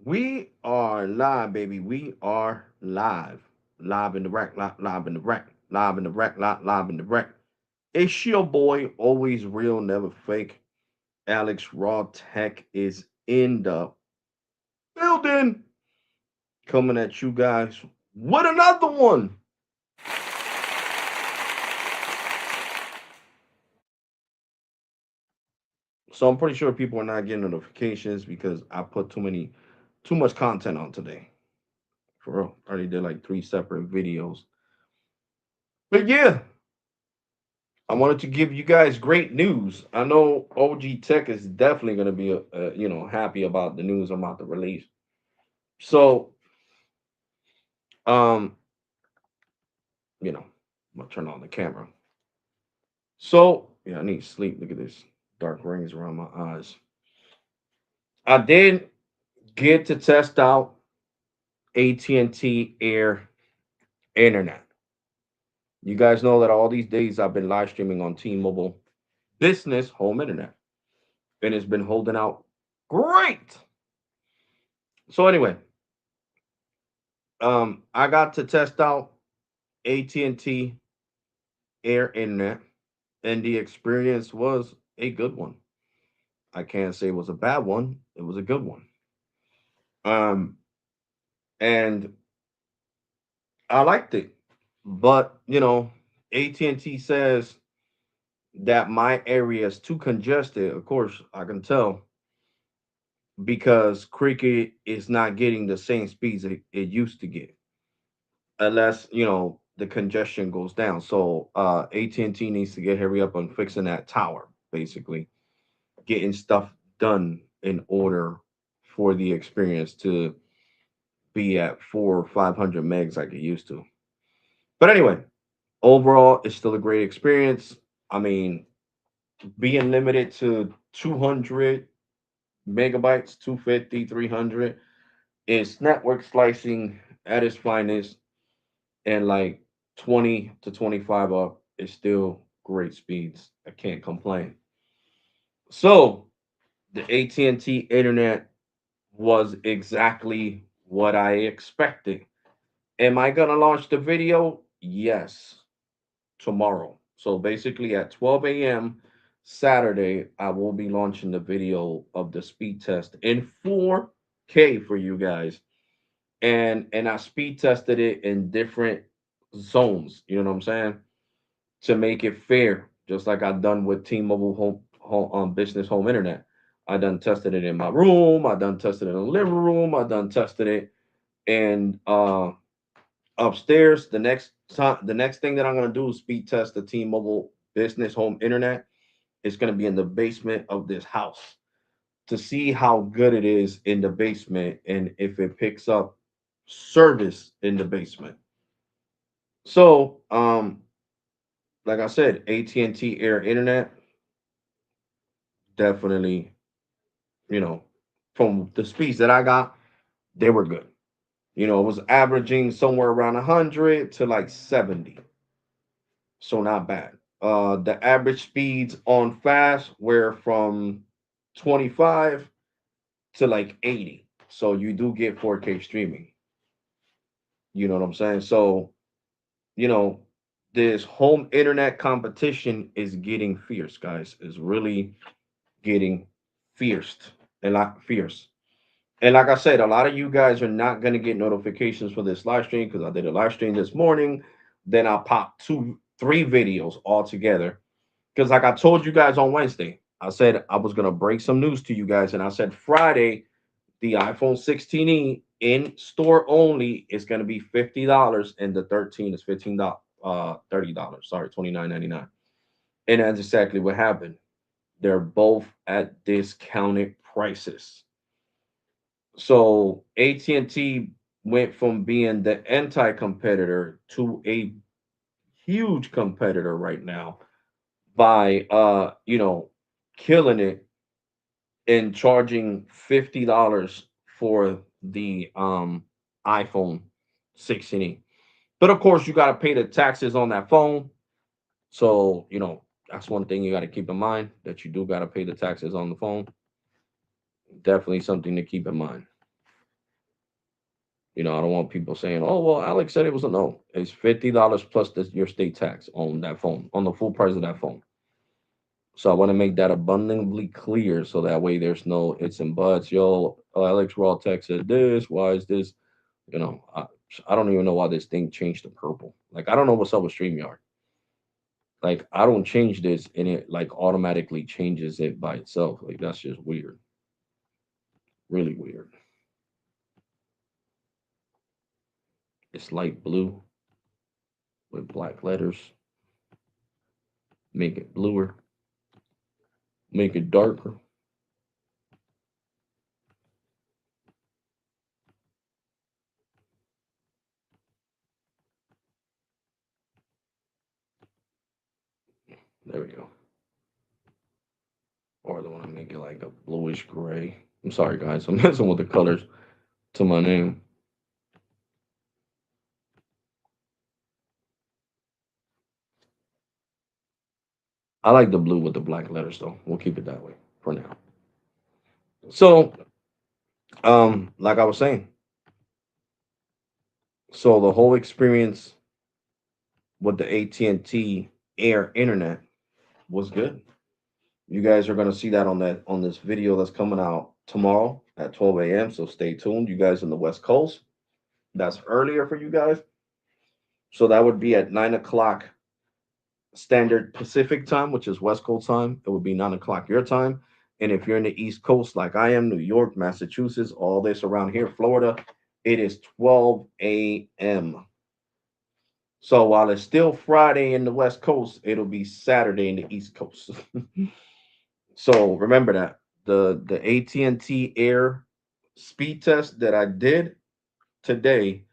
We are live, baby. We are live. Live in the rack, live in the rack, live in the rack, live in the rack. It's your boy, always real, never fake. Alex Raw Tech is in the building, coming at you guys with another one. So I'm pretty sure people are not getting notifications because I put too much content on today. For real, I already did like 3 separate videos. But yeah, I wanted to give you guys great news. I know OG Tech is definitely going to be, happy about the news I'm about to release. So, um, I'm gonna turn on the camera. So, yeah, I need sleep. Look at this dark rings around my eyes. I did get to test out AT&T Air Internet. You guys know that all these days I've been live streaming on T-Mobile Business Home Internet, and it's been holding out great. So anyway, I got to test out AT&T Air Internet, and the experience was a good one. I can't say it was a bad one; it was a good one. Um, and I liked it, but AT&T says that my area is too congested. Of course, I can tell because Cricket is not getting the same speeds it used to get, unless the congestion goes down. So AT&T needs to get hurry up on fixing that tower, basically getting stuff done in order for the experience to be at 400 or 500 megs like it used to. But anyway, overall, it's still a great experience. I mean, being limited to 200 megabytes, 250, 300 is network slicing at its finest, and like 20 to 25 up is still great speeds. I can't complain. So the AT&T internet was exactly what I expected. Am I going to launch the video? Yes, tomorrow. So basically at 12 a.m. Saturday, I will be launching the video of the speed test in 4K for you guys. And I speed tested it in different zones, you know what I'm saying? To make it fair, just like I've done with T-Mobile business home internet. I done tested it in my room. I done tested it in the living room. I done tested it and upstairs. The next thing that I'm gonna do is speed test the T-Mobile business home internet. It's gonna be in the basement of this house to see how good it is in the basement and if it picks up service in the basement. So, like I said, AT&T Air Internet definitely, you know, from the speeds that I got, they were good. It was averaging somewhere around 100 to like 70. So not bad. The average speeds on fast were from 25 to like 80. So you do get 4K streaming. You know what I'm saying? So, you know, this home internet competition is getting fierce, guys. Is really getting fierce and like fierce. And like I said, a lot of you guys are not going to get notifications for this live stream because I did a live stream this morning. Then I popped 3 videos all together. Because like I told you guys on Wednesday, I said I was going to break some news to you guys. And I said Friday, the iPhone 16e in store only is going to be $50 and the 13 is $15, $30. Sorry, 29.99. And that's exactly what happened. They're both at discounted prices. So AT&T went from being the anti-competitor to a huge competitor right now by killing it and charging $50 for the iPhone 16e. But of course, you got to pay the taxes on that phone. So, that's one thing you got to keep in mind that you do got to pay the taxes on the phone. Definitely something to keep in mind. I don't want people saying, "Oh, well, Alex said it was a no." It's $50 plus your state tax on that phone, on the full price of that phone. So I want to make that abundantly clear, so that way there's no it's and buts. Yo, Alex Rawtalk said this. Why is this? I don't even know why this thing changed to purple. Like, I don't know what's up with StreamYard. Like, I don't change this and it like automatically changes it by itself. Like, that's just weird. Really weird. It's light blue with black letters. Make it bluer. Make it darker. There we go. Or the one to make it like a bluish gray. I'm sorry, guys. I'm messing with the colors to my name. I like the blue with the black letters, though. We'll keep it that way for now. So, like I was saying, so the whole experience with the AT&T Air Internet was good. You guys are gonna see that on this video that's coming out tomorrow at 12 a.m. So stay tuned. You guys in the West Coast, that's earlier for you guys. So that would be at 9 o'clock standard Pacific time, which is West Coast time. It would be 9 o'clock your time. And if you're in the East Coast, like I am, New York, Massachusetts, all this around here, Florida, it is 12 a.m. So while it's still Friday in the West Coast, it'll be Saturday in the East Coast. So remember that the AT&T Air speed test that I did today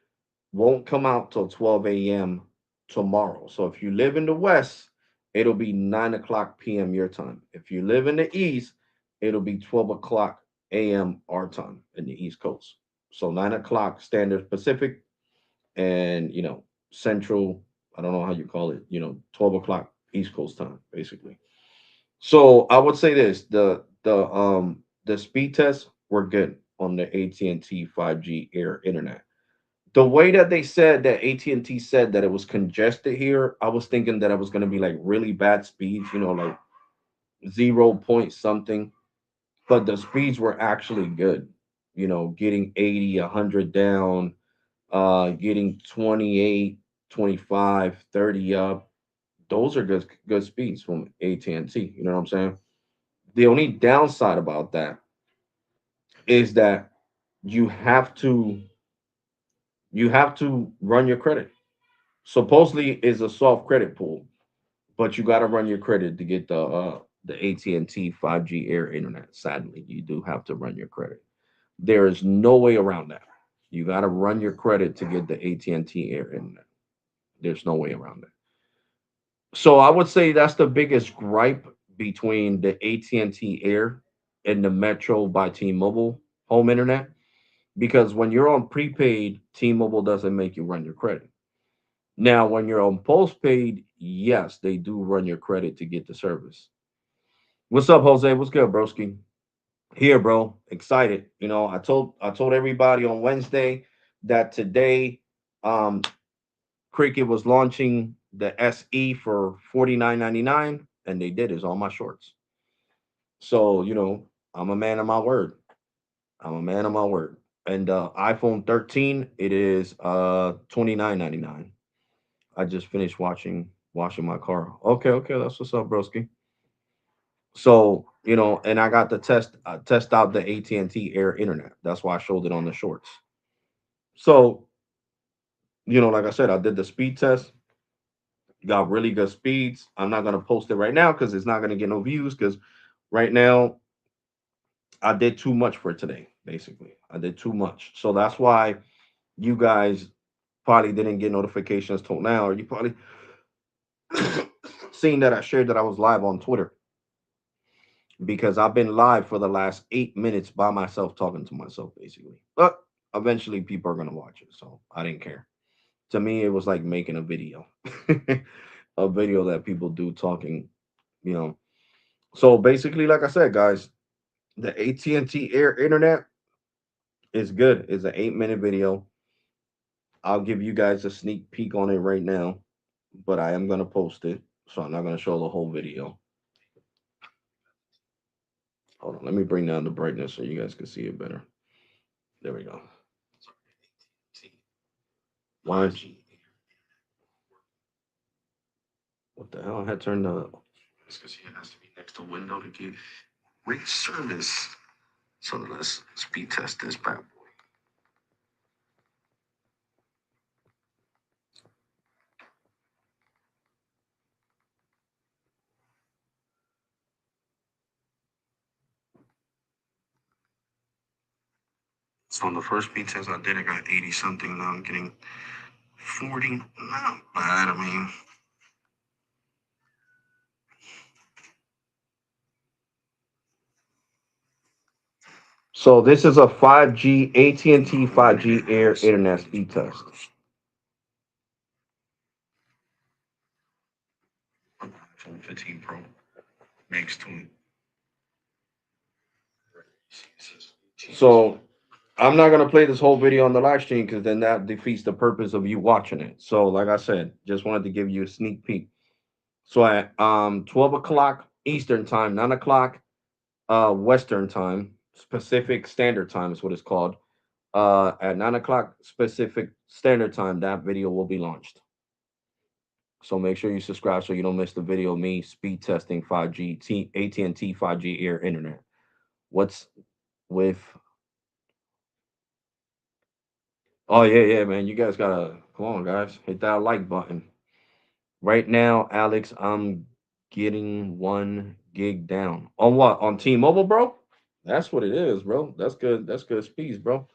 won't come out till 12 a.m. tomorrow. So if you live in the West, it'll be 9 o'clock p.m. your time. If you live in the East, it'll be 12 o'clock a.m. our time in the East Coast. So 9 o'clock standard Pacific, and Central. I don't know how you call it. 12 o'clock East Coast time, basically. So I would say this: the speed tests were good on the AT&T 5G Air Internet. The way that they said that AT&T said that it was congested here, I was thinking that it was going to be like really bad speeds, like 0 point something, but the speeds were actually good. Getting 80, 100 down, getting 28, 25, 30 up. Those are good speeds from AT&T, you know what I'm saying? The only downside about that is that you have to you have to run your credit. Supposedly is a soft credit pool, but you got to run your credit to get the AT&T 5G Air Internet. Sadly, you do have to run your credit. There is no way around that. You got to run your credit to get the AT&T Air Internet. There's no way around that. So I would say that's the biggest gripe between the AT&T Air and the Metro by T-Mobile home internet, because when you're on prepaid, T-Mobile doesn't make you run your credit. Now, when you're on postpaid, yes, they do run your credit to get the service. What's up, Jose? What's good, broski? Here, bro. Excited. I told everybody on Wednesday that today, um, Cricket was launching the SE for 49.99, and they did. It's on my shorts. So I'm a man of my word. I'm a man of my word. And iPhone 13, it is 29.99. I just finished washing my car. Okay, okay, that's what's up, broski. So and I got to test out the AT&T Air Internet. That's why I showed it on the shorts. So like I said, I did the speed test. Got really good speeds. I'm not gonna post it right now because it's not gonna get no views. Because right now I did too much for today. Basically, I did too much. So that's why you guys probably didn't get notifications till now, or you probably seen that I shared that I was live on Twitter, because I've been live for the last 8 minutes by myself talking to myself, basically. But eventually, people are gonna watch it, so I didn't care. To me, it was like making a video, a video that people do talking. You know. So basically, like I said, guys, the AT&T Air Internet is good. It's an 8 minute video. I'll give you guys a sneak peek on it right now, but I am gonna post it, so I'm not gonna show the whole video. Hold on, let me bring down the brightness so you guys can see it better. There we go. Why? What the hell? I had turned the. It's because he has to be next to window to get great service. So let's speed test this bad boy. So on the first speed test I did, I got 80 something. Now I'm getting 40. Not bad. I mean, so this is a 5G AT&T 5G Air Internet speed test. iPhone 15 Pro Max 20. So I'm not gonna play this whole video on the live stream because then that defeats the purpose of you watching it. So like I said, just wanted to give you a sneak peek. So at 12 o'clock Eastern time, 9 o'clock Western time, Pacific Standard Time is what it's called. At 9 o'clock Pacific Standard Time, that video will be launched. So make sure you subscribe so you don't miss the video of me speed testing 5G AT&T 5G Air Internet. What's with? Oh yeah, man. You guys gotta come on, guys. Hit that like button right now, Alex. I'm getting 1 gig down on what? On T-Mobile, bro. That's what it is, bro. That's good. That's good speeds, bro.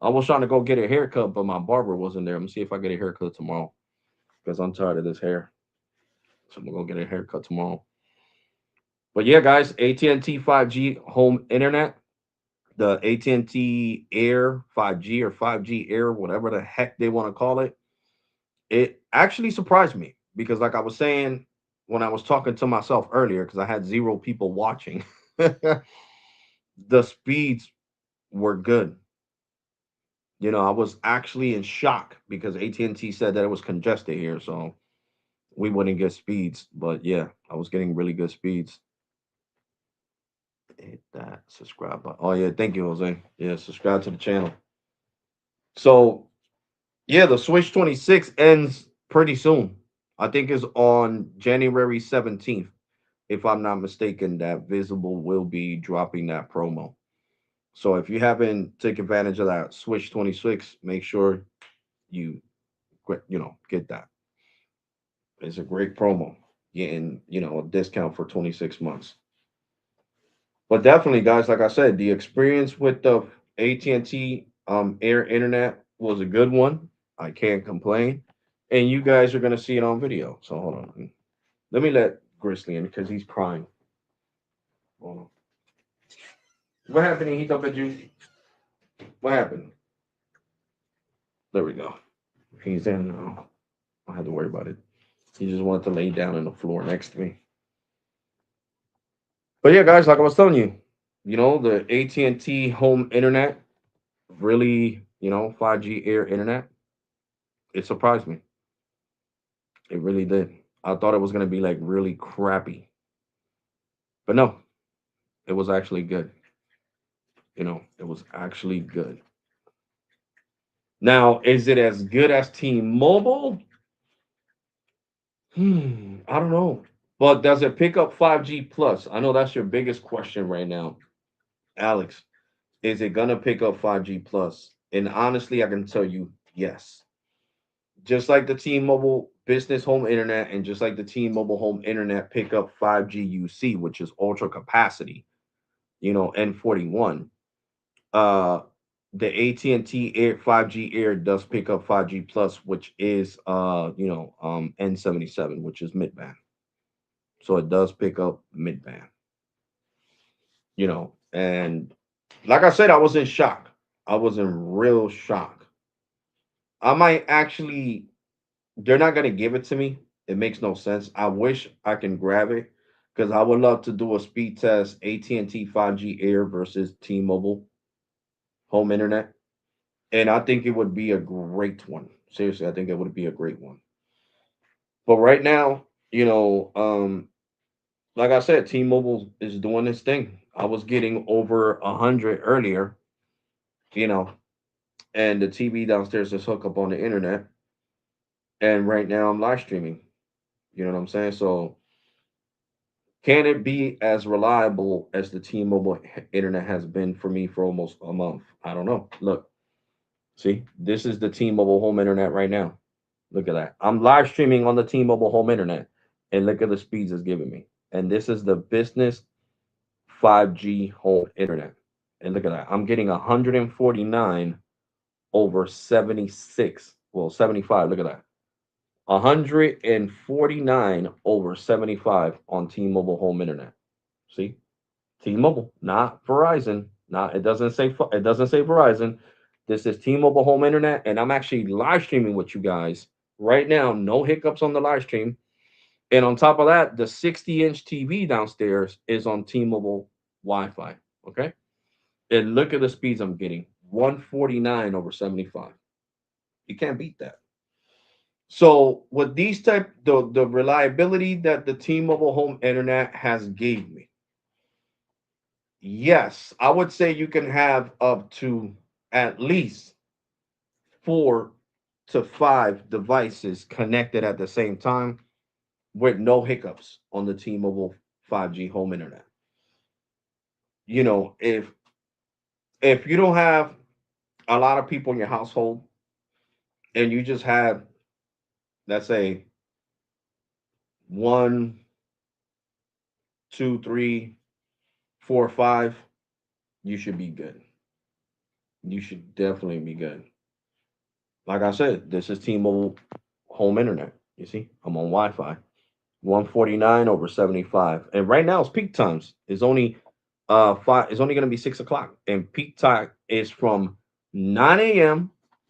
I was trying to go get a haircut, but my barber wasn't there. I'm gonna see if I get a haircut tomorrow because I'm tired of this hair. So I'm gonna go get a haircut tomorrow. But yeah, guys, AT&T 5G home internet, the AT&T Air 5G or 5G Air, whatever the heck they want to call it, it actually surprised me because, like I was saying when I was talking to myself earlier, because I had zero people watching, the speeds were good. I was actually in shock because AT&T said that it was congested here, so we wouldn't get speeds. But yeah, I was getting really good speeds. Hit that subscribe button. Oh yeah, thank you, Jose. Yeah, subscribe to the channel. So yeah, the Switch 26 ends pretty soon. I think it's on January 17th. If I'm not mistaken, that Visible will be dropping that promo. So if you haven't taken advantage of that Switch 26, make sure you get that. It's a great promo. Getting, a discount for 26 months. But definitely, guys, like I said, the experience with the AT&T Air Internet was a good one. I can't complain. And you guys are gonna see it on video. So hold on. Let me let Grizzly in because he's crying. Hold on. What happened? He up at you. What happened? There we go. He's in now. I don't have to worry about it. He just wanted to lay down on the floor next to me. But yeah, guys, like I was telling you, the AT&T home internet really, 5G air internet, it surprised me. It really did. I thought it was going to be like really crappy. But no, it was actually good. It was actually good. Now, is it as good as T-Mobile? I don't know. But does it pick up 5G plus? I know that's your biggest question right now, Alex. Is it gonna pick up 5G plus? And honestly, I can tell you yes. Just like the T-Mobile business home internet, and just like the T-Mobile home internet pick up 5G UC, which is ultra capacity, N41. Uh, the AT&T Air 5G Air does pick up 5G plus, which is N77, which is mid band. So it does pick up mid band. And like I said, I was in shock. I was in real shock. I might actually, they're not gonna give it to me. It makes no sense. I wish I can grab it because I would love to do a speed test AT&T 5G Air versus T-Mobile home internet. and I think it would be a great one. Seriously, I think it would be a great one. But right now, you know, like I said, T-Mobile is doing this thing. I was getting over 100 earlier, you know, and the TV downstairs is hooked up on the internet. And right now I'm live streaming. You know what I'm saying? So can it be as reliable as the T-Mobile internet has been for me for almost a month? I don't know. Look, see, this is the T-Mobile home internet right now. Look at that. I'm live streaming on the T-Mobile home internet, and look at the speeds it's giving me. And this is the business 5G home internet. And look at that. I'm getting 149 over 76. Well, 75. Look at that. 149 over 75 on T-Mobile home internet. See? T-Mobile, not Verizon. Not it doesn't say Verizon. This is T-Mobile home internet, and I'm actually live streaming with you guys right now. No hiccups on the live stream. And on top of that, the 60-inch TV downstairs is on T-Mobile Wi-Fi. Okay. And look at the speeds I'm getting. 149 over 75. You can't beat that. So with these type the reliability that the T-Mobile home internet has gave me, yes, I would say you can have up to at least 4 to 5 devices connected at the same time with no hiccups on the T-Mobile 5G home internet. You know, if you don't have a lot of people in your household and you just have, let's say, one, two, three, four, five, you should be good. You should definitely be good. Like I said, this is T-Mobile home internet. You see, I'm on Wi-Fi. 149 over 75. And right now it's peak times. It's only five, it's only gonna be 6 o'clock. And peak time is from 9 a.m.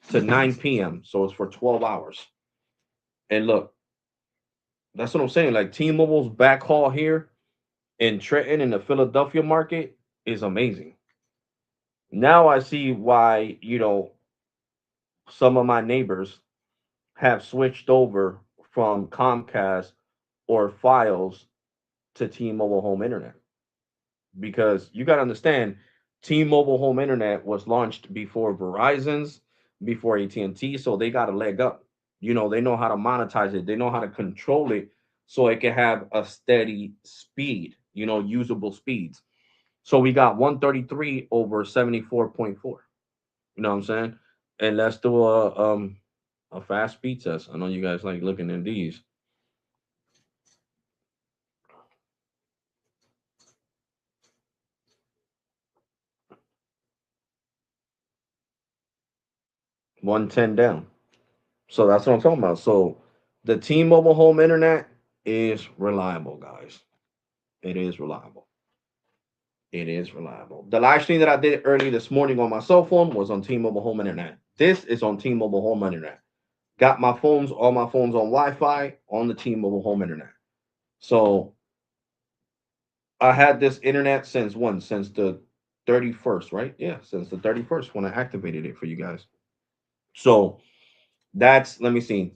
to 9 p.m. So it's for 12 hours. And look, that's what I'm saying. Like T-Mobile's backhaul here in Trenton in the Philadelphia market is amazing. Now I see why, some of my neighbors have switched over from Comcast or Files to T-Mobile home internet, because you got to understand, T-Mobile home internet was launched before Verizon's, before AT&T, so they got a leg up. They know how to monetize it. They know how to control it so it can have a steady speed, usable speeds. So we got 133 over 74.4. You know what I'm saying? And let's do a fast speed test. I know you guys like looking at these. 110 down. So that's what I'm talking about. So the T-Mobile home internet is reliable, guys. It is reliable. It is reliable. The live stream that I did early this morning on my cell phone was on T-Mobile home internet. This is on T-Mobile home internet. Got all my phones on Wi-Fi on the T-Mobile home internet. So I had this internet since when? Since the 31st, right? Yeah, since the 31st when I activated it for you guys. So that's, let me see,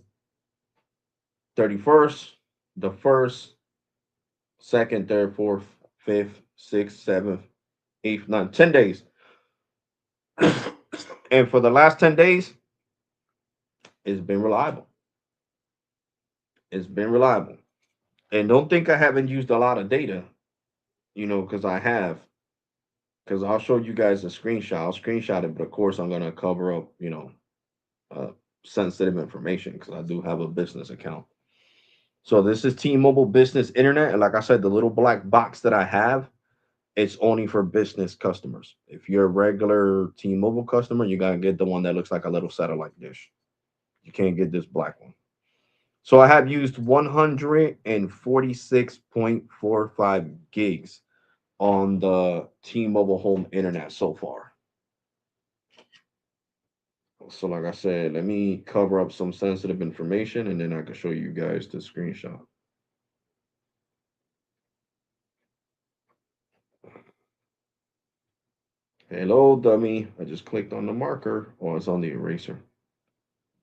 31st, the first, second, third, fourth, fifth, sixth, seventh, eighth, ninth, 10 days. And for the last 10 days, it's been reliable. It's been reliable. And don't think I haven't used a lot of data, because I have. Because I'll show you guys a screenshot. I'll screenshot it, but of course I'm gonna cover up, uh, sensitive information because I do have a business account. So this is T-Mobile Business Internet, and like I said, the little black box that I have, it's only for business customers. If you're a regular T-Mobile customer, you gotta get the one that looks like a little satellite dish. You can't get this black one. So I have used 146.45 gigs on the T-Mobile home internet so far. So like I said, let me cover up some sensitive information and then I can show you guys the screenshot. Hello, dummy. I just clicked on the marker. Oh, it's on the eraser.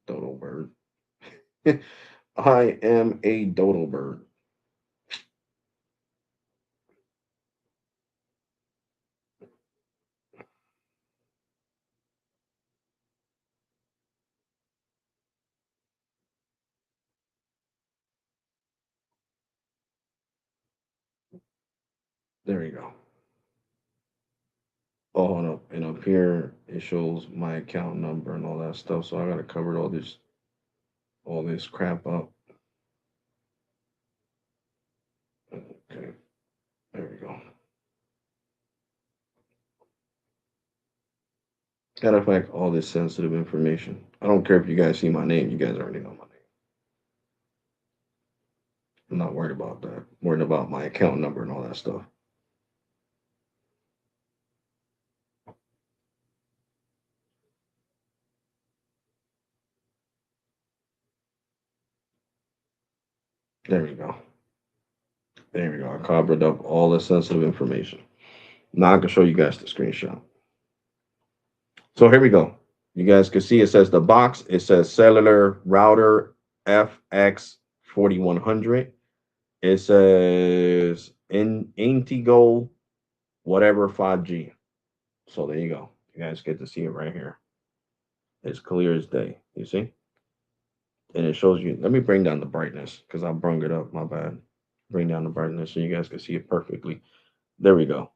Dodo bird. I am a dodo bird. There you go. Oh, and up here it shows my account number and all that stuff. So I gotta cover all this crap up. Okay, there we go. Gotta affect all this sensitive information. I don't care if you guys see my name. You guys already know my name. I'm not worried about that. I'm worried about my account number and all that stuff. There we go. There we go. I covered up all the sensitive information. Now I can show you guys the screenshot. So here we go. You guys can see it says the box. It says cellular router FX 4100. It says in Intigo whatever 5G. So there you go. You guys get to see it right here. It's clear as day. You see? And it shows you. Let me bring down the brightness because I brung it up. My bad. Bring down the brightness so you guys can see it perfectly. There we go.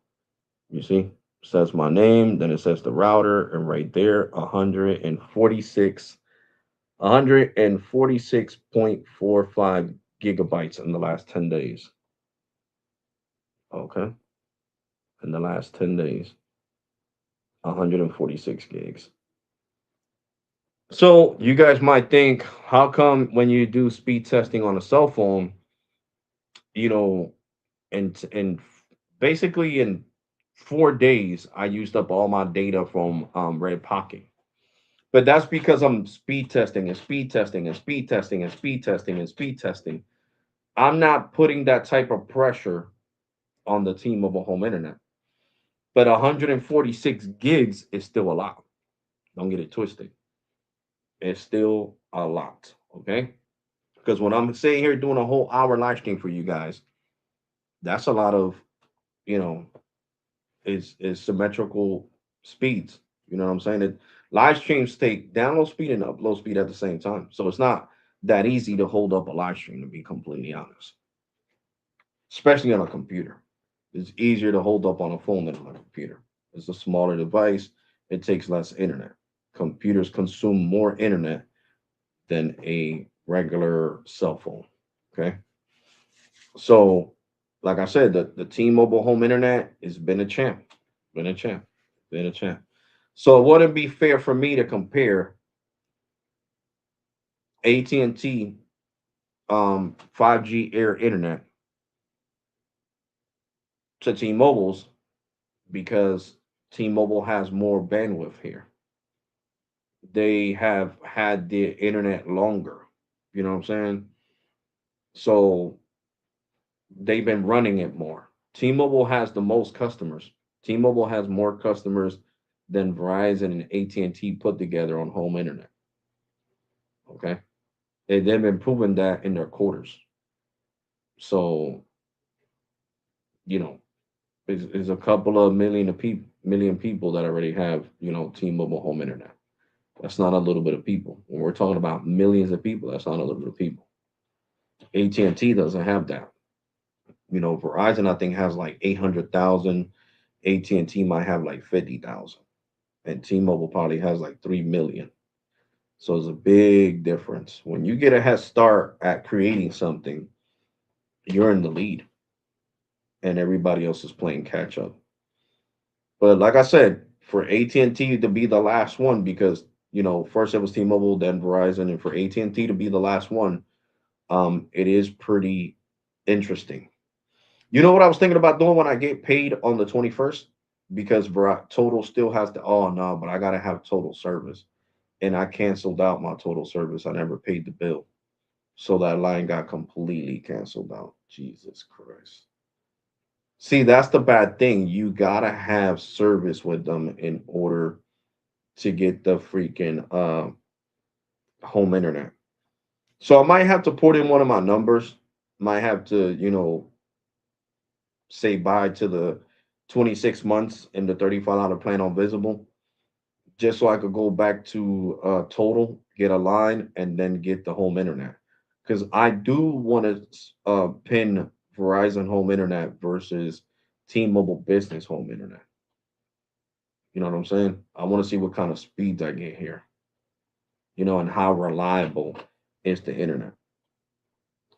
You see? It says my name, then it says the router, and right there, 146.45 gigabytes in the last 10 days. Okay. In the last 10 days, 146 gigs. So you guys might think, how come when you do speed testing on a cell phone, you know, and basically in 4 days, I used up all my data from Red Pocket. But that's because I'm speed testing and speed testing and speed testing and speed testing and speed testing. I'm not putting that type of pressure on the T-Mobile home internet. But 146 gigs is still a lot. Don't get it twisted. It's still a lot. Okay. Because when I'm sitting here doing a whole hour live stream for you guys, that's a lot of, you know, is symmetrical speeds. You know what I'm saying? Live streams take download speed and upload speed at the same time. So it's not that easy to hold up a live stream, to be completely honest, especially on a computer. It's easier to hold up on a phone than on a computer. It's a smaller device. It takes less internet. Computers consume more internet than a regular cell phone. Okay. So, like I said, the T-Mobile home internet has been a champ, been a champ, been a champ. So it wouldn't be fair for me to compare AT&T 5G air internet to T-Mobile's because T-Mobile has more bandwidth here. They have had the internet longer. You know what I'm saying? So they've been running it more. T-Mobile has the most customers. T-Mobile has more customers than Verizon and AT&T put together on home internet. Okay, and they've been proving that in their quarters. So you know, it's a couple of million people that already have T-Mobile home internet. That's not a little bit of people. When we're talking about millions of people, that's not a little bit of people. AT&T doesn't have that. Verizon I think has like 800,000. AT&T might have like 50,000, and T-Mobile probably has like 3 million. So it's a big difference. When you get a head start at creating something, you're in the lead, and everybody else is playing catch up. But like I said, for AT&T to be the last one, because first it was T-Mobile, then Verizon, and for AT&T to be the last one, it is pretty interesting. You know what I was thinking about doing when I get paid on the 21st? Because Total still has to, oh no, but I gotta have Total service. And I canceled out my Total service. I never paid the bill. So that line got completely canceled out. Jesus Christ. See, that's the bad thing. You gotta have service with them in order to get the freaking home internet. So I might have to put in one of my numbers. Might have to, say bye to the 26 months and the $35 plan on Visible, just so I could go back to Total, get a line, and then get the home internet. Because I do want to pin Verizon home internet versus T-Mobile business home internet. You know what I'm saying? I want to see what kind of speeds I get here, and how reliable is the internet.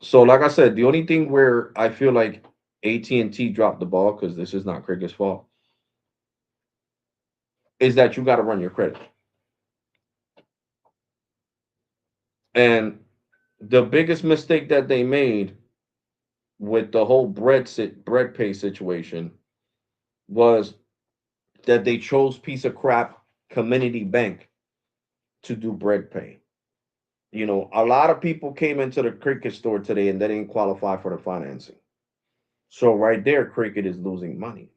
So, like I said, the only thing where I feel like AT&T dropped the ball, because this is not Cricket's fault, is that you got to run your credit. And the biggest mistake that they made with the whole bread pay situation was that they chose piece of crap Community Bank to do bread pay. A lot of people came into the Cricket store today and they didn't qualify for the financing. So right there, Cricket is losing money.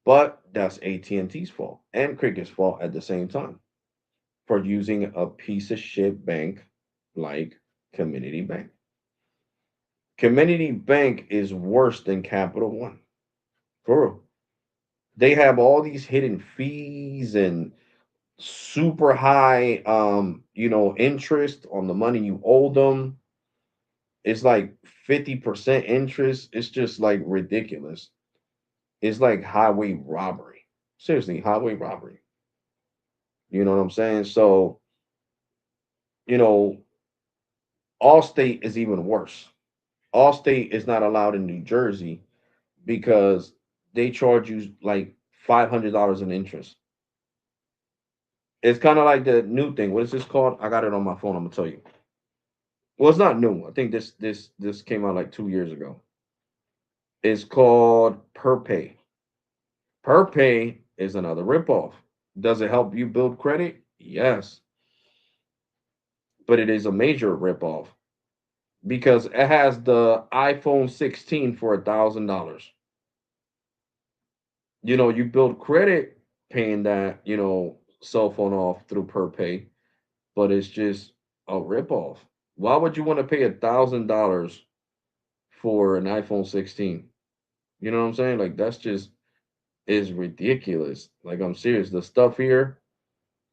But that's AT&T's fault and Cricket's fault at the same time for using a piece of shit bank like Community Bank. Community Bank is worse than Capital One. For real. They have all these hidden fees and super high interest on the money you owe them. It's like 50% interest. It's just like ridiculous. It's like highway robbery. Seriously, highway robbery. You know what I'm saying? So, you know, Allstate is even worse. Allstate is not allowed in New Jersey because they charge you like $500 in interest. It's kind of like the new thing. What is this called? I got it on my phone. I'm gonna tell you. Well, it's not new. I think this came out like 2 years ago. It's called PerPay. PerPay is another ripoff. Does it help you build credit? Yes, but it is a major ripoff because it has the iPhone 16 for $1,000. You build credit paying that cell phone off through PerPay, but it's just a ripoff. Why would you want to pay $1,000 for an iPhone 16? You know what I'm saying? Like that's just is ridiculous. Like I'm serious. The stuff here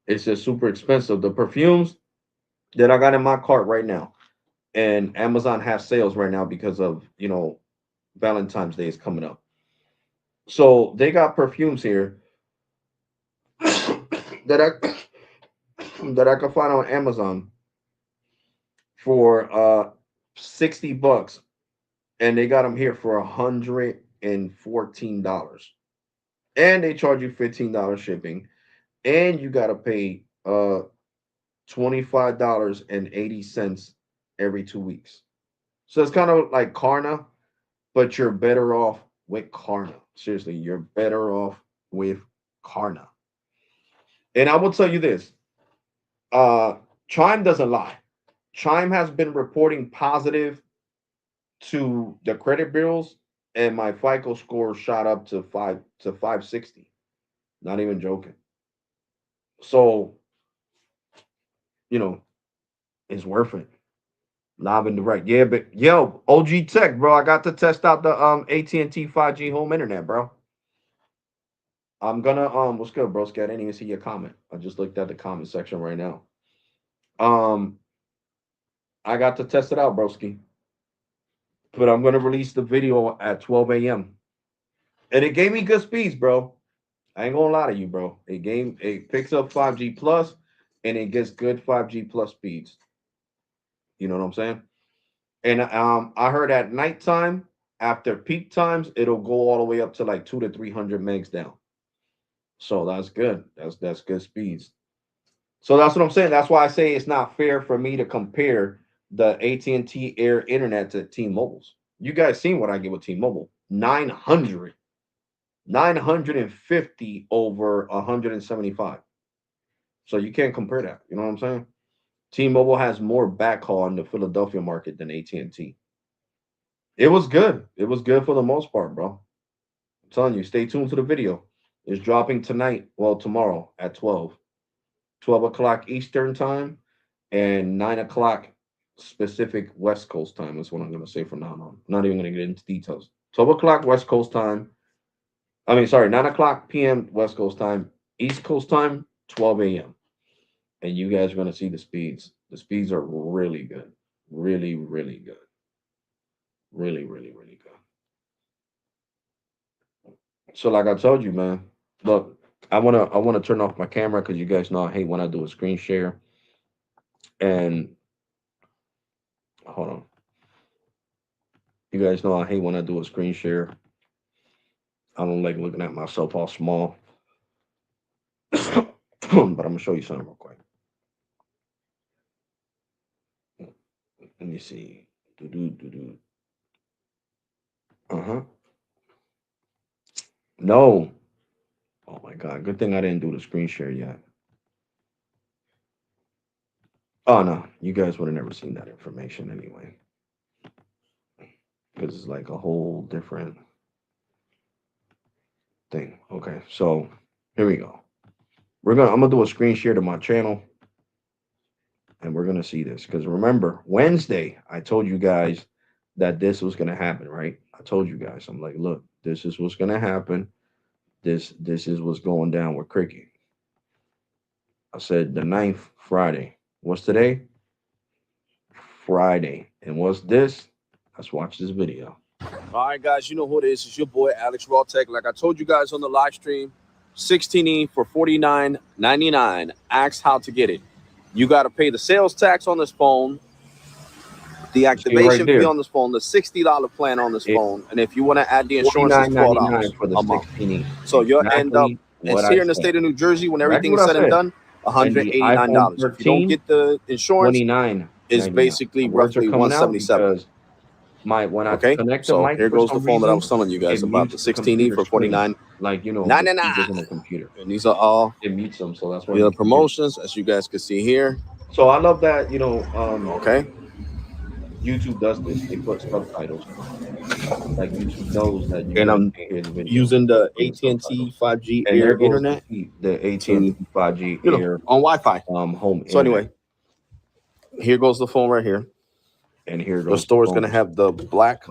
is just super expensive. The perfumes that I got in my cart right now, and Amazon has sales right now because of Valentine's Day is coming up. So they got perfumes here that I that I can find on Amazon for $60, and they got them here for $114, and they charge you $15 shipping, and you got to pay $25.80 every 2 weeks. So it's kind of like Karna, but you're better off with Karna. Seriously, you're better off with Karna. And I will tell you this: uh, Chime doesn't lie. Chime has been reporting positive to the credit bureaus, and my FICO score shot up to 560. Not even joking. So you know it's worth it. Live and direct. Yeah, but yo, OG Tech, bro. I got to test out the AT&T 5G home internet, bro. I'm gonna what's good, bro? I didn't even see your comment. I just looked at the comment section right now. Um, I got to test it out, broski. But I'm gonna release the video at 12 a.m. And it gave me good speeds, bro. I ain't gonna lie to you, bro. It picks up 5G plus and it gets good 5G plus speeds. You know what I'm saying? And I heard at nighttime, after peak times, it'll go all the way up to like 200 to 300 megs down. So that's good. That's good speeds. So that's what I'm saying. That's why I say it's not fair for me to compare the AT&T Air Internet to T-Mobile's. You guys seen what I get with T-Mobile? 950 over 175. So you can't compare that. You know what I'm saying? T-Mobile has more backhaul in the Philadelphia market than AT&T. It was good. It was good for the most part, bro. telling you, stay tuned to the video. It's dropping tonight, well, tomorrow at 12 o'clock Eastern time, and 9 o'clock specific West Coast time. That's what I'm going to say from now on. I'm not even going to get into details. 12 o'clock West Coast time. I mean, sorry, 9 o'clock p.m. West Coast time. East Coast time, 12 a.m. And you guys are going to see the speeds. The speeds are really good. Really, really good. Really, really, really good. So, like I told you, man, look, I wanna turn off my camera because you guys know I hate when I do a screen share. And hold on, you guys know I hate when I do a screen share. I don't like looking at myself all small. But I'm gonna show you something real quick. Let me see. Do do do do. Uh huh. No. Oh my god. Good thing I didn't do the screen share yet. Oh no, you guys would have never seen that information anyway, because it's like a whole different thing. Okay, so here we go. I'm gonna do a screen share to my channel, and we're gonna see this. Because remember, Wednesday I told you guys that this was gonna happen, right? I told you guys, I'm like, look, this is what's gonna happen. This is what's going down with cricket. I said the ninth Friday. What's today? Friday. And what's this? Let's watch this video. All right, guys, you know who it is. It's your boy, Alex Rawtalk. Like I told you guys on the live stream, 16E for $49.99. Ask how to get it. You got to pay the sales tax on this phone, the activation fee on this phone, the $60 plan on this phone. And if you want to add the insurance, it's $12 for the a month. 16E. So you'll end up, it's here in the state of New Jersey, when everything is said and done, $189. If you don't get the insurance, it's basically roughly $177. When I connect the mic, here goes the phone that I was telling you guys about, the 16E for $49.99. Like, you know, on the computer. And these are all it mutes them, so that's why the promotions, as you guys can see here. So I love that, you know, okay, YouTube does this. They put subtitles. Like YouTube knows that you and I'm using the AT&T 5G Air internet, the AT&T 5G Air on Wi-Fi home. So anyway, here goes the phone right here. And here goes the store is going to have the black,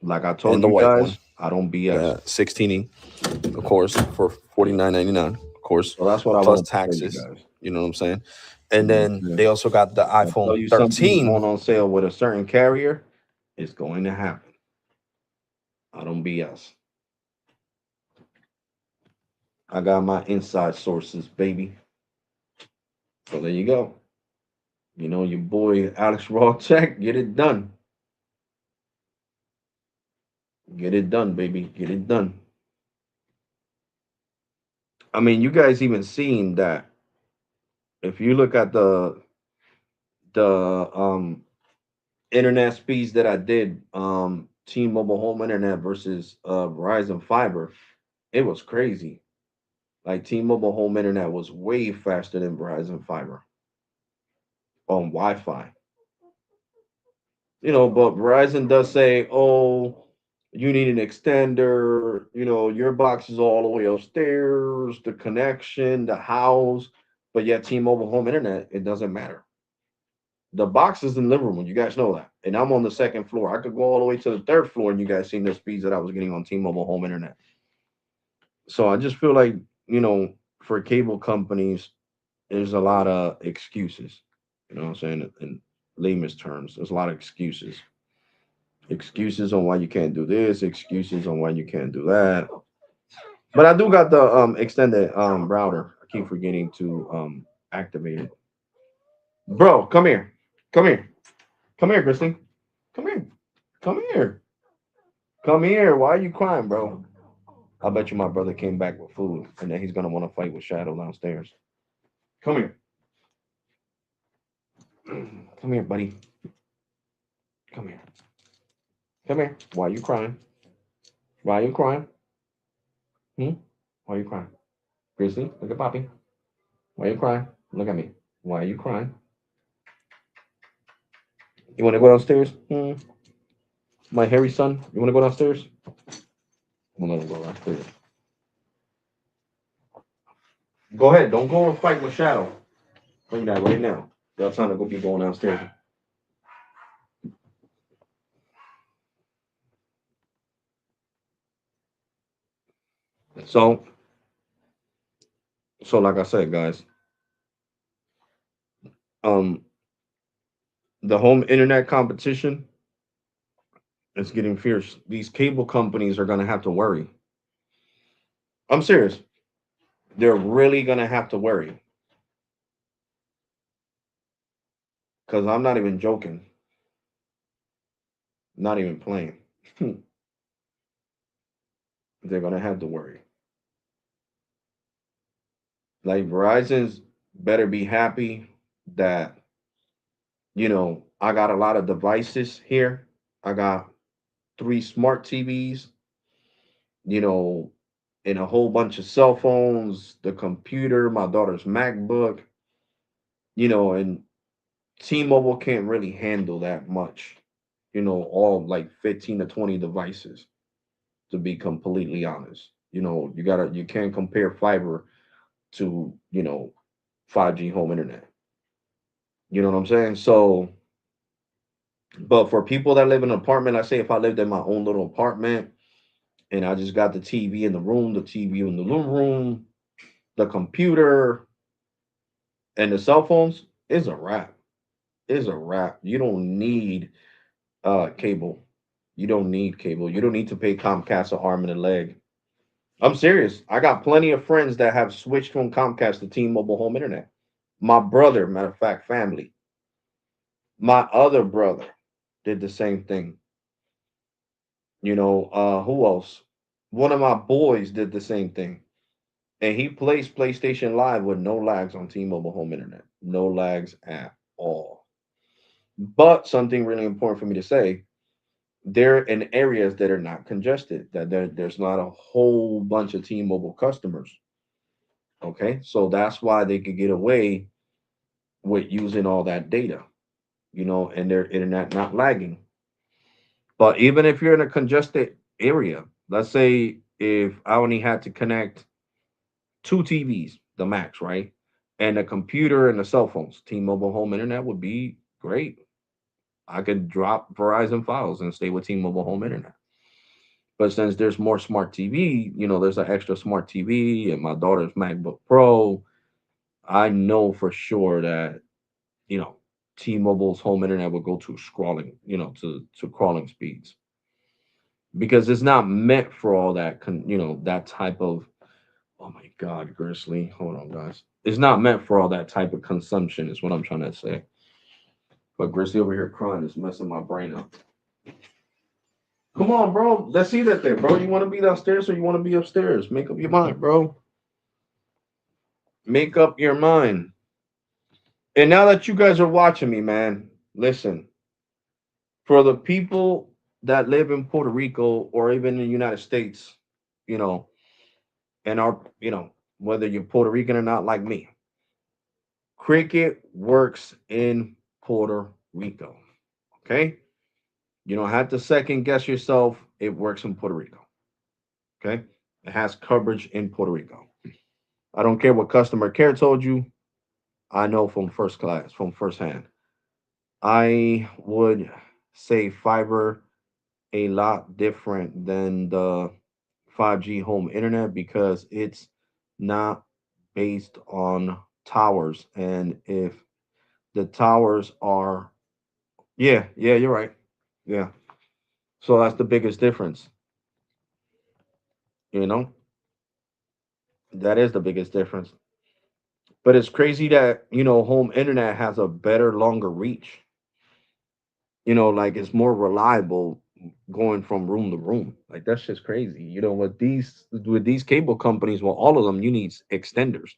like I told you guys, I don't BS. 16E, of course, for $49.99, of course. So that's what I plus taxes. You know what I'm saying? And then they also got the iPhone 13 going on sale with a certain carrier. It's going to happen. I don't BS. I got my inside sources, baby. So there you go. You know, your boy Alex Rawtalk, get it done. Get it done, baby. Get it done. I mean, you guys even seen that. If you look at the internet speeds that I did, T-Mobile home internet versus Verizon fiber, it was crazy. Like T-Mobile home internet was way faster than Verizon fiber on Wi-Fi. You know, but Verizon does say, oh, you need an extender, you know, your box is all the way upstairs, the connection, the house, but yet T-Mobile home internet, it doesn't matter. The box is in the living room, you guys know that. And I'm on the second floor. I could go all the way to the third floor and you guys seen the speeds that I was getting on T-Mobile home internet. So I just feel like, you know, for cable companies, there's a lot of excuses. You know what I'm saying? In layman's terms, there's a lot of excuses. Excuses on why you can't do this, excuses on why you can't do that. But I do got the extended router. I keep forgetting to activate it. Bro, come here. Come here. Come here, Christine. Come here. Come here. Come here. Why are you crying, bro? I bet you my brother came back with food and then he's gonna want to fight with Shadow downstairs. Come here. Come here, buddy. Come here. Come here. Why are you crying? Why are you crying? Why are you crying? Grizzly, look at Poppy. Why are you crying? Look at me. Why are you crying? You want to go downstairs? My hairy son, you want to go downstairs? I'm gonna go right there. Go ahead. Don't go and fight with Shadow. Bring that right now. Y'all trying to go be going downstairs. So, so like I said, guys, um, the home internet competition is getting fierce. These cable companies are gonna have to worry. I'm serious. They're really gonna have to worry because I'm not even joking. Not even playing. They're gonna have to worry. Like Verizon's better be happy that I got a lot of devices here. I got three smart TVs, you know, and a whole bunch of cell phones, the computer, my daughter's MacBook, and T-Mobile can't really handle that much, all like 15 to 20 devices, to be completely honest. You can't compare fiber to, 5G home internet. You know what I'm saying? So, but for people that live in an apartment, I say if I lived in my own little apartment and I just got the TV in the room, the TV in the living room, the computer, and the cell phones, is a wrap. Is a wrap. You don't need cable. You don't need cable. You don't need to pay Comcast an arm and a leg. I'm serious. I got plenty of friends that have switched from Comcast to T-Mobile home internet. My brother, matter of fact, family. My other brother did the same thing. Who else? One of my boys did the same thing. And he plays PlayStation Live with no lags on T-Mobile home internet. No lags at all. But something really important for me to say, they're in areas that are not congested, that there's not a whole bunch of T-Mobile customers. Okay. So that's why they could get away with using all that data, and their internet not lagging. But even if you're in a congested area, let's say if I only had to connect two TVs, the max, right? And a computer and the cell phones, T-Mobile home internet would be great. I could drop Verizon files and stay with T-Mobile home internet. But since there's more smart TV, there's an extra smart TV and my daughter's MacBook Pro, I know for sure that, you know, T-Mobile's home internet will go to scrolling, to crawling speeds because it's not meant for all that, that type of. Oh my God, Grizzly. Hold on, guys. It's not meant for all that type of consumption, is what I'm trying to say. But Grizzly over here crying is messing my brain up. Come on, bro. Let's see that there, bro. You want to be downstairs or you want to be upstairs? Make up your mind, bro. Make up your mind. And now that you guys are watching me, man, listen. For the people that live in Puerto Rico or even in the United States, you know, and are, whether you're Puerto Rican or not, like me, cricket works in Puerto Rico. Okay. You don't have to second guess yourself. It works in Puerto Rico. Okay. It has coverage in Puerto Rico. I don't care what customer care told you. I know from first class, from first hand. I would say fiber a lot different than the 5G home internet because it's not based on towers. And if the towers are, yeah, yeah, you're right. Yeah. So that's the biggest difference. You know, that is the biggest difference. But it's crazy that, home internet has a better, longer reach. Like it's more reliable going from room to room. Like that's just crazy. With these cable companies, well, all of them, you need extenders.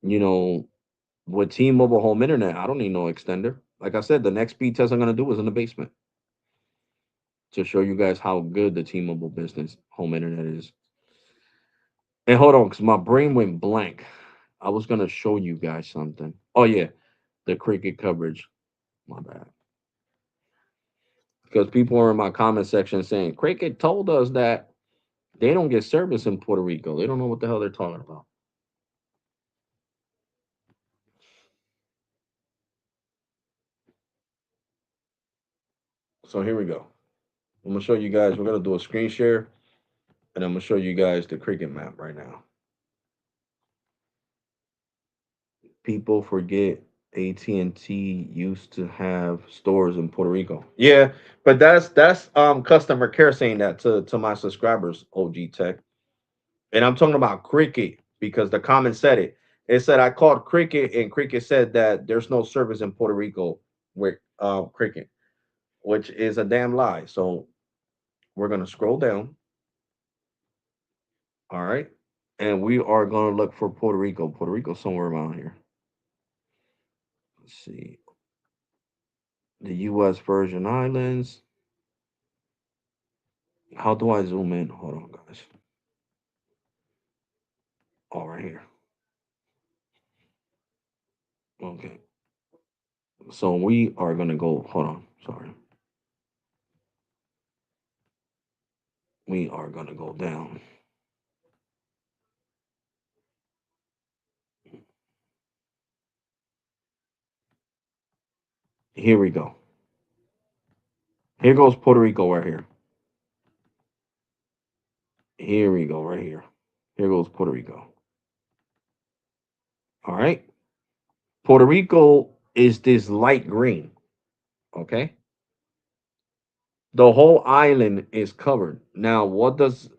You know, with T-Mobile home internet, I don't need no extender. Like I said, the next speed test I'm gonna do is in the basement to show you guys how good the T-Mobile business home internet is. And hold on, because my brain went blank. I was gonna show you guys something. Oh yeah, the cricket coverage. My bad. Because people are in my comment section saying cricket told us that. They don't get service in Puerto Rico. They don't know what the hell they're talking about. So here we go. I'm gonna show you guys. We're gonna do a screen share, and I'm gonna show you guys the cricket map right now. People forget AT&T used to have stores in Puerto Rico. Yeah, but that's customer care saying that to my subscribers, OG Tech. And I'm talking about Cricket because the comment said it. It said I called Cricket and Cricket said that there's no service in Puerto Rico with Cricket, which is a damn lie. So we're gonna scroll down, all right, and we are gonna look for Puerto Rico. Puerto Rico somewhere around here. Let's see the U.S. Virgin Islands. How do I zoom in? Hold on, guys. All right here. Okay. So we are gonna go. Hold on. Sorry. We are gonna go down. Here we go. Here goes Puerto Rico right here. Here we go right here. Here goes Puerto Rico. All right. Puerto Rico is this light green. Okay. The whole island is covered. Now, what does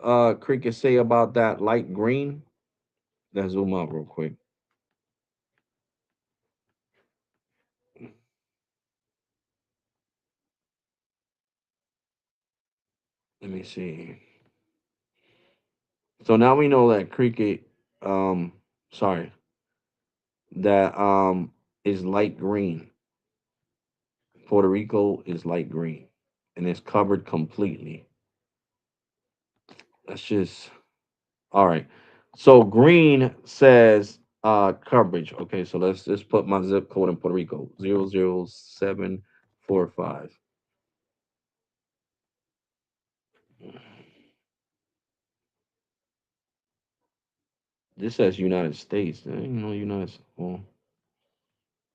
Cricket say about that light green? Let's zoom out real quick. Let me see. So now we know that Cricket, um, sorry, that is light green. Puerto Rico is light green, and it's covered completely. That's just all right. So green says coverage. Okay, so let's just put my zip code in Puerto Rico 00745. This says United States. I didn't know United. Well,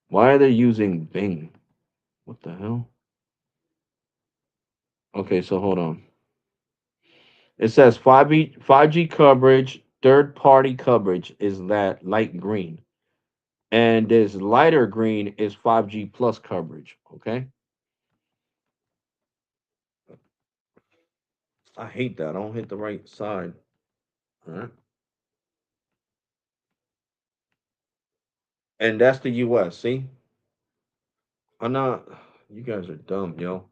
why are they using Bing? What the hell? Okay, so hold on. It says 5G coverage, third party coverage is that light green. And this lighter green is 5G plus coverage. Okay. I hate that. I don't hit the right side. All right. And that's the US. See? I'm not you guys are dumb, yo.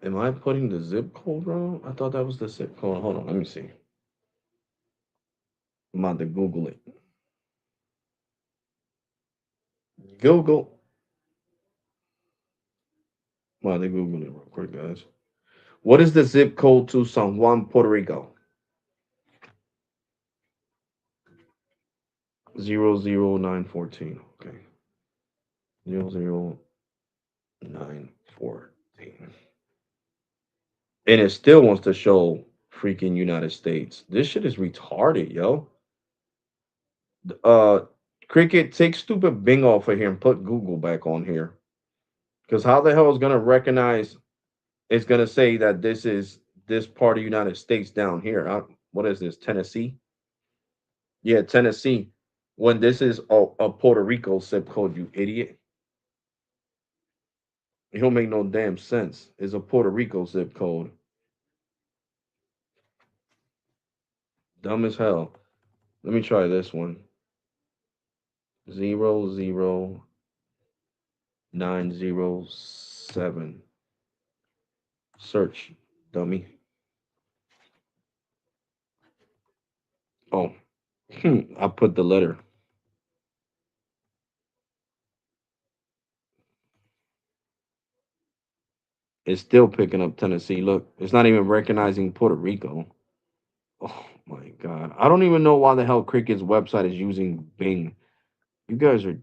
Am I putting the zip code wrong? I thought that was the zip code. Hold on, let me see. I'm about to Google it. Google. I'm about to Google it real quick, guys. What is the zip code to San Juan, Puerto Rico? 00914. Okay. 00914. And it still wants to show freaking United States. This shit is retarded, yo. Uh Cricket, take stupid Bing off of here and put Google back on here. Because how the hell is gonna recognize it's gonna say that this is this part of United States down here? What is this? Tennessee? Yeah, Tennessee. When this is a Puerto Rico zip code, you idiot. It don't make no damn sense. It's a Puerto Rico zip code. Dumb as hell. Let me try this one. 00907. Search, dummy. Oh, I put the letter. It's still picking up Tennessee. Look, it's not even recognizing Puerto Rico. Oh my god. I don't even know why the hell Cricket's website is using Bing. You guys are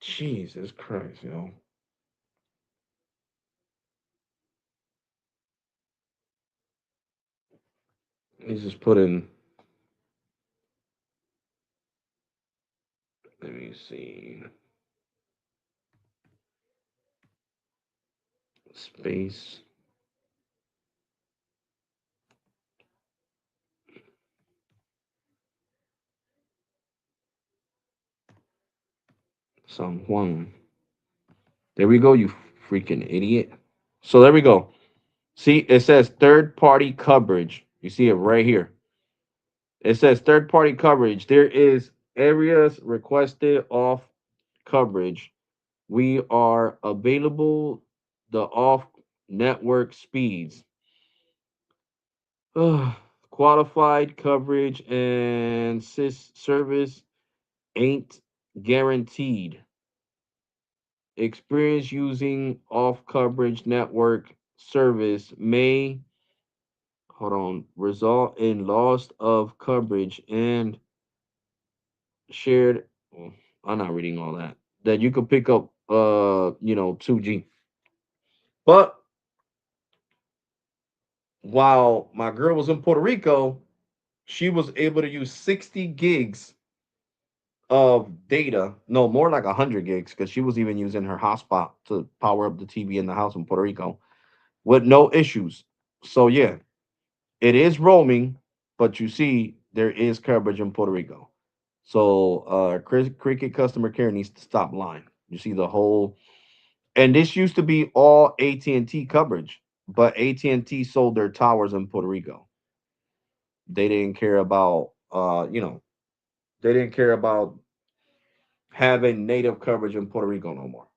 Jesus Christ, He's just put in. Let me see. Space. San Juan. There we go, you freaking idiot. So there we go. See, it says third party coverage. You see it right here. It says third party coverage. There is areas requested off coverage. We are available the off network speeds. Qualified coverage and service ain't guaranteed. Experience using off coverage network service may hold on result in loss of coverage and shared well, I'm not reading all that. That you could pick up 2G. But while my girl was in Puerto Rico, she was able to use 60 gigs of data. No, more like 100 gigs because she was even using her hotspot to power up the TV in the house in Puerto Rico with no issues. So yeah, it is roaming, but you see there is coverage in Puerto Rico. So Cricket customer care needs to stop lying. You see the whole, and this used to be all AT&T coverage, but AT&T sold their towers in Puerto Rico. They didn't care about they didn't care about having native coverage in Puerto Rico no more.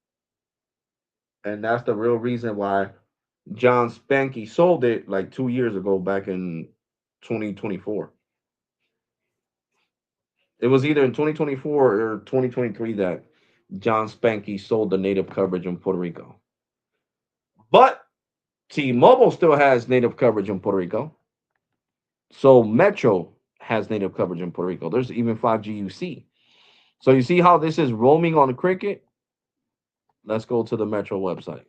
And that's the real reason why John Spanky sold it like 2 years ago, back in 2024. It was either in 2024 or 2023 that John Spanky sold the native coverage in Puerto Rico. But T-Mobile still has native coverage in Puerto Rico. So Metro has native coverage in Puerto Rico. There's even 5G UC. So you see how this is roaming on the Cricket? Let's go to the Metro website.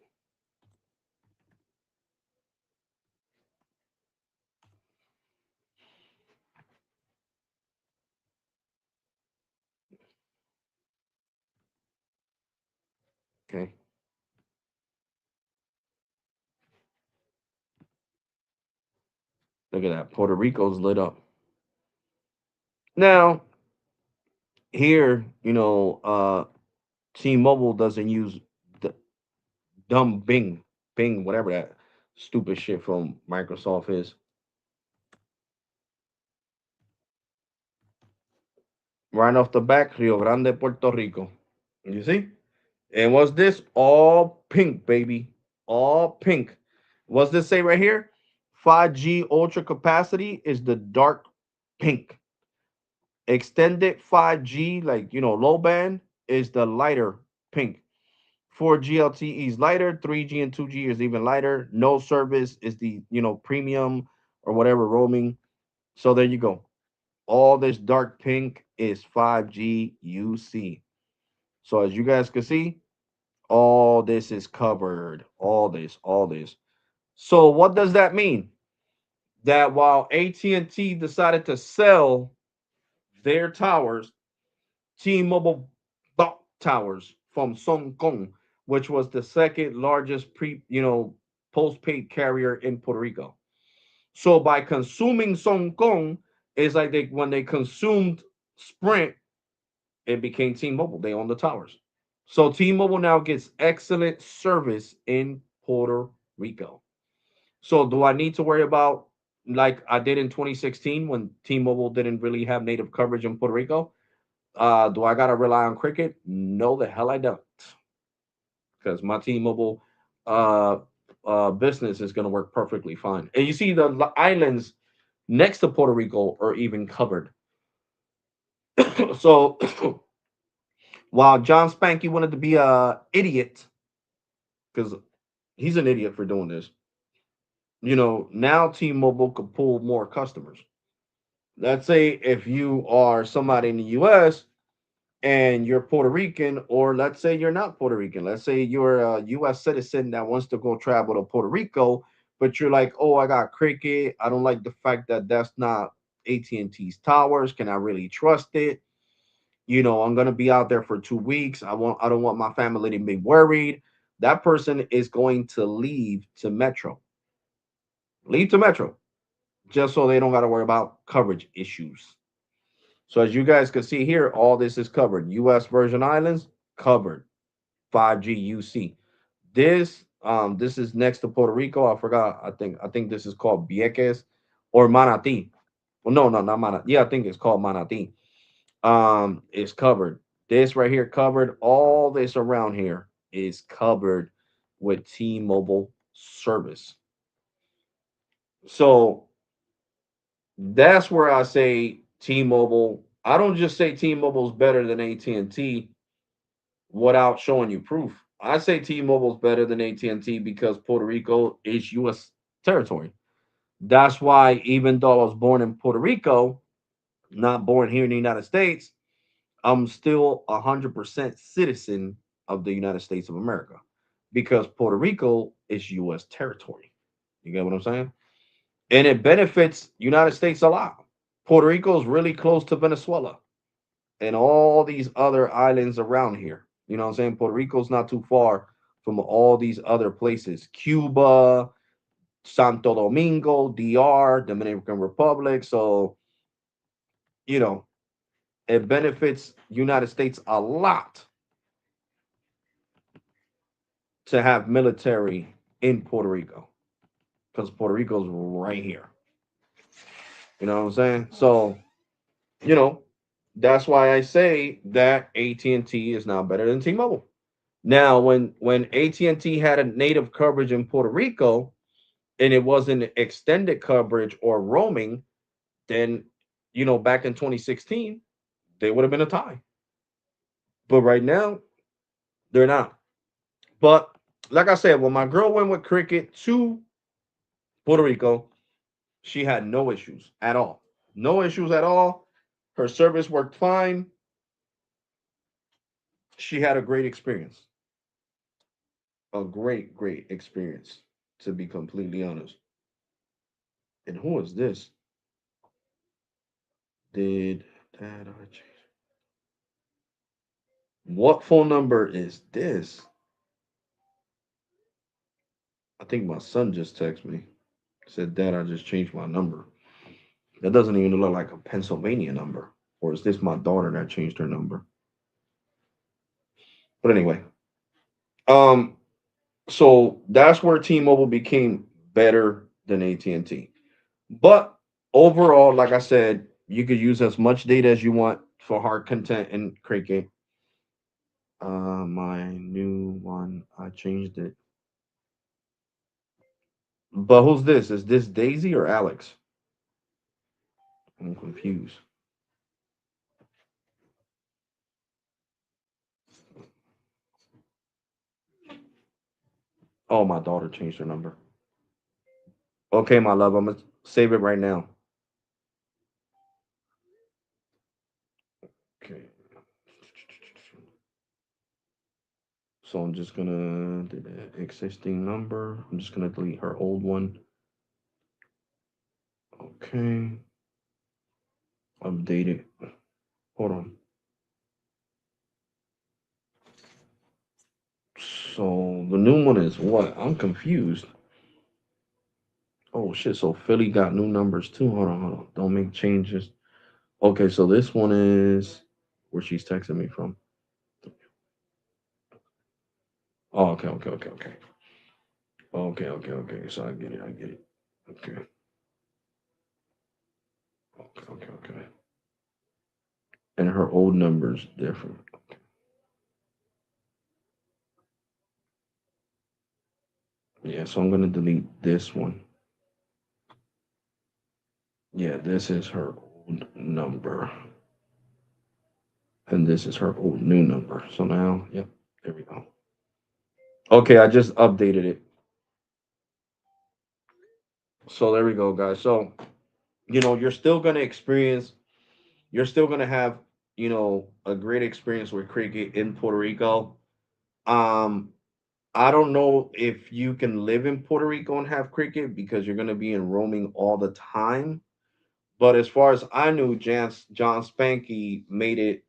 Okay. Look at that. Puerto Rico's lit up. Now, here, T-Mobile doesn't use the dumb Bing, whatever that stupid shit from Microsoft is. Right off the back, Rio Grande, Puerto Rico. You see? And what's this? All pink, baby. All pink. What's this say right here? 5G ultra capacity is the dark pink. Extended 5G, like, low band, is the lighter pink. 4G LTE is lighter. 3G and 2G is even lighter. No service is the, premium or whatever roaming. So there you go. All this dark pink is 5G UC. So as you guys can see, all this is covered. All this. So what does that mean? That while AT&T decided to sell their towers, T-Mobile bought towers from Song Kong, which was the second largest postpaid carrier in Puerto Rico. So by consuming Song Kong, it's like when they consumed Sprint, it became T-Mobile. They own the towers. So T-Mobile now gets excellent service in Puerto Rico. So do I need to worry about, like I did in 2016 when T-Mobile didn't really have native coverage in Puerto Rico? Do I gotta rely on Cricket? No, the hell I don't, because my T-Mobile uh, business is gonna work perfectly fine. And you see the islands next to Puerto Rico are even covered. So while John Spanky wanted to be a idiot, because he's an idiot for doing this, now T-Mobile could pull more customers. Let's say if you are somebody in the US and you're Puerto Rican, or let's say you're not Puerto Rican, let's say you're a U.S. citizen that wants to go travel to Puerto Rico, but you're like, oh, I got cricket. I don't like the fact that that's not AT&T's towers. Can I really trust it? I'm gonna be out there for 2 weeks. I don't want my family to be worried. That person is going to leave to Metro, just so they don't got to worry about coverage issues. So as you guys can see here, all this is covered. U.S. Virgin Islands covered. 5G UC. This is next to Puerto Rico. I forgot. I think this is called Vieques or Manatí. Well, no, no, not Manatí. Yeah, I think it's called Manatí. It's covered. This right here covered. All this around here is covered with T-Mobile service. So that's where I say T-Mobile. I don't just say T-Mobile's better than AT&T without showing you proof. I say T-Mobile's better than AT&T because Puerto Rico is U.S. territory. That's why even though I was born in Puerto Rico, not born here in the United States, I'm still 100% citizen of the United States of America because Puerto Rico is U.S. territory. You get what I'm saying? And it benefits United States a lot. Puerto Rico is really close to Venezuela and all these other islands around here. You know what I'm saying? Puerto Rico's not too far from all these other places. Cuba, Santo Domingo, DR, Dominican Republic. So, you know, it benefits United States a lot to have military in Puerto Rico because Puerto Rico's right here. You know what I'm saying? So, you know, that's why I say that AT&T is now better than T-Mobile. Now, when AT&T had a native coverage in Puerto Rico and it wasn't extended coverage or roaming, then back in 2016, they would have been a tie. But right now, they're not. But like I said, when my girl went with Cricket to Puerto Rico, she had no issues at all. No issues at all. Her service worked fine. She had a great experience. A great, great experience, to be completely honest. And who is this? Did that I change? What phone number is this? I think my son just texted me. Said, Dad, I just changed my number. That doesn't even look like a Pennsylvania number. Or is this my daughter that changed her number? But anyway, um, so that's where T-Mobile became better than AT&T. But overall, like I said, you could use as much data as you want for hard content and Cricket. My new one, I changed it. But who's this? Is this Daisy or Alex? I'm confused. Oh, my daughter changed her number. Okay, my love, I'm gonna save it right now. Okay. So I'm just gonna do the existing number. I'm just gonna delete her old one. Okay. Update it. Hold on. So the new one is what? I'm confused. Oh shit. So Philly got new numbers too. Hold on, hold on. Don't make changes. Okay, so this one is where she's texting me from. Oh, okay, okay, okay, okay. Okay, okay, okay. So I get it, I get it. Okay. Okay, okay, okay. And her old number's different. Yeah, so I'm gonna delete this one. Yeah, this is her old number. And this is her old new number. So now, yep, there we go. Okay, I just updated it. So there we go, guys. So, you're still gonna experience, you're still gonna have, a great experience with cricket in Puerto Rico. Um, I don't know if you can live in Puerto Rico and have cricket because you're going to be in roaming all the time. But as far as I knew, John Spanky made it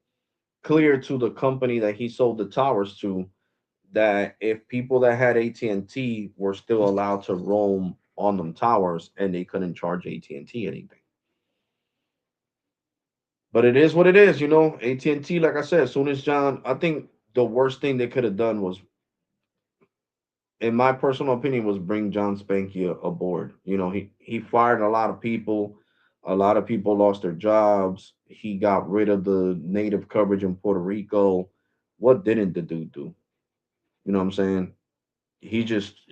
clear to the company that he sold the towers to that if people that had AT&T were still allowed to roam on them towers and they couldn't charge AT&T anything. But it is what it is, AT&T, like I said, as soon as John, I think the worst thing they could have done was, in my personal opinion, was bring John Spanky aboard. He fired a lot of people. A lot of people lost their jobs. He got rid of the native coverage in Puerto Rico. What didn't the dude do? You know what I'm saying? He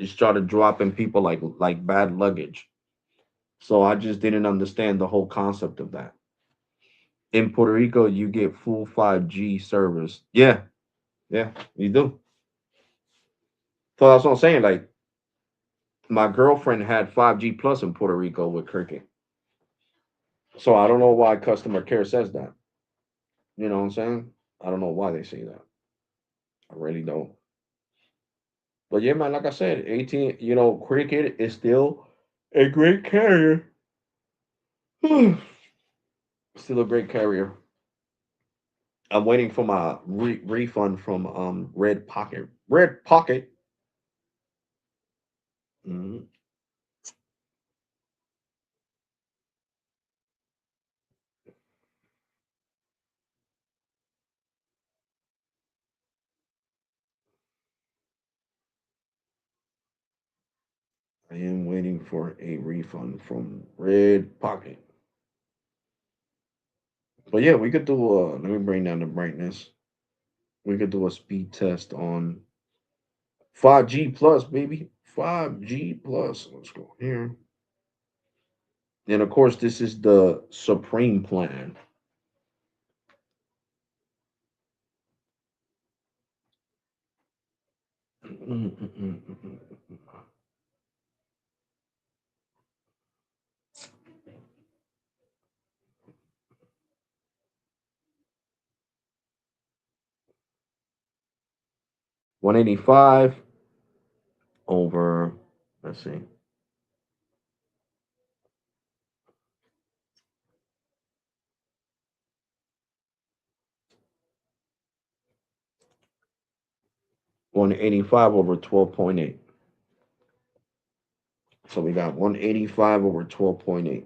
started dropping people like bad luggage. So I just didn't understand the whole concept of that. In Puerto Rico, you get full 5G service. Yeah, yeah, you do. So that's what I'm saying. Like my girlfriend had 5G plus in Puerto Rico with Cricket. So I don't know why customer care says that. You know what I'm saying? I don't know why they say that. I really don't. But yeah, man, like I said, 18, Cricket is still a great carrier. Still a great carrier. I'm waiting for my refund from Red Pocket. Red Pocket. Mhm. I am waiting for a refund from Red Pocket. But yeah, we could do let me bring down the brightness. We could do a speed test on 5G plus, baby. 5G plus. Let's go here. And of course, this is the Supreme plan. 185 over, let's see, 185 over 12.8. So we got 185 over 12.8.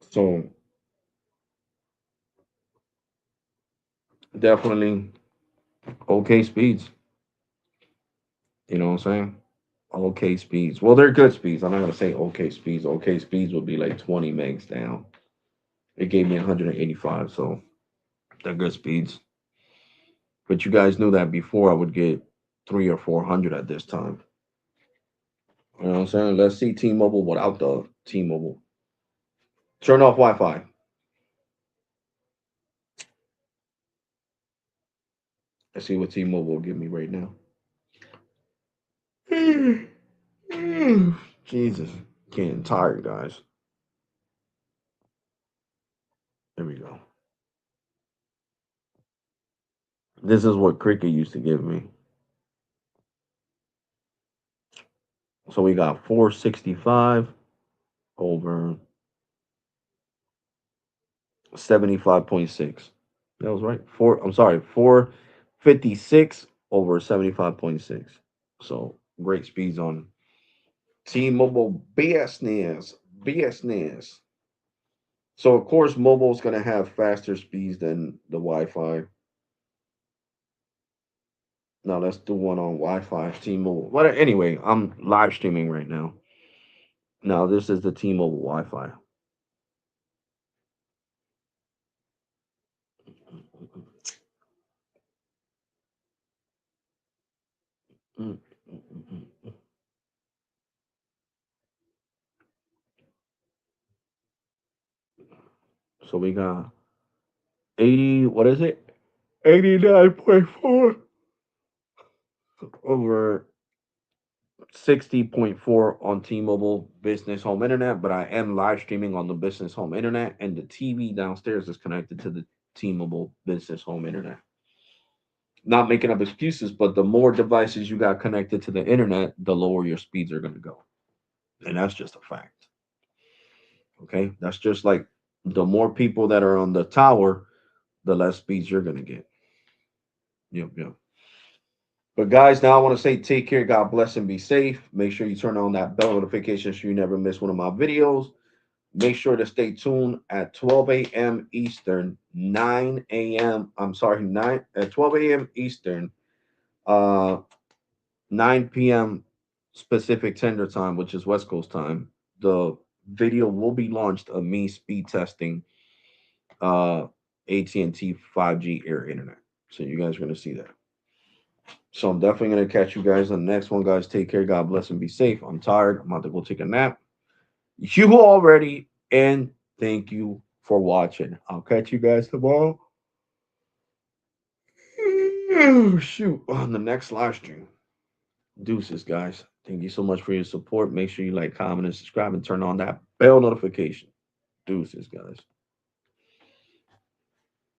So definitely okay speeds. You know what I'm saying? Okay speeds. Well, they're good speeds. I'm not gonna say okay speeds. Okay speeds would be like 20 megs down. It gave me 185, so they're good speeds. But you guys knew that before I would get 3 or 400 at this time. You know what I'm saying? Let's see T-Mobile without the T-Mobile. Turn off Wi-Fi. Let's see what T-Mobile will give me right now. Jesus, getting tired, guys. There we go. This is what Cricket used to give me. So we got 465 over 75.6. That was right. I'm sorry, 456 over 75.6. So great speeds on T-Mobile BSNES. BSNES. So of course mobile is gonna have faster speeds than the Wi-Fi. Now let's do one on Wi-Fi, T-Mobile. But anyway, I'm live streaming right now. Now this is the T-Mobile Wi-Fi. Mm, mm, mm, mm. So we got 80. What is it? 89.4 over 60.4 on T-Mobile Business Home Internet, but I am live streaming on the Business Home Internet, and the TV downstairs is connected to the T-Mobile Business Home Internet. Not making up excuses, but the more devices you got connected to the internet, the lower your speeds are going to go. And that's just a fact. Okay. That's just like the more people that are on the tower, the less speeds you're going to get. Yep. Yep. But guys, now I want to say take care. God bless and be safe. Make sure you turn on that bell notification so you never miss one of my videos. Make sure to stay tuned at 12 a.m. Eastern, 9 a.m. I'm sorry, 9 at 12 a.m. Eastern, uh, 9 p.m. specific tender time, which is West Coast time. The video will be launched of me speed testing uh AT&T 5G air internet. So you guys are gonna see that. So I'm definitely gonna catch you guys on the next one, guys. Take care, God bless and be safe. I'm tired. I'm about to go take a nap. You already, and thank you for watching. I'll catch you guys tomorrow. Oh, shoot, on the next live stream. Deuces, guys. Thank you so much for your support. Make sure you like, comment, and subscribe, and turn on that bell notification. Deuces, guys.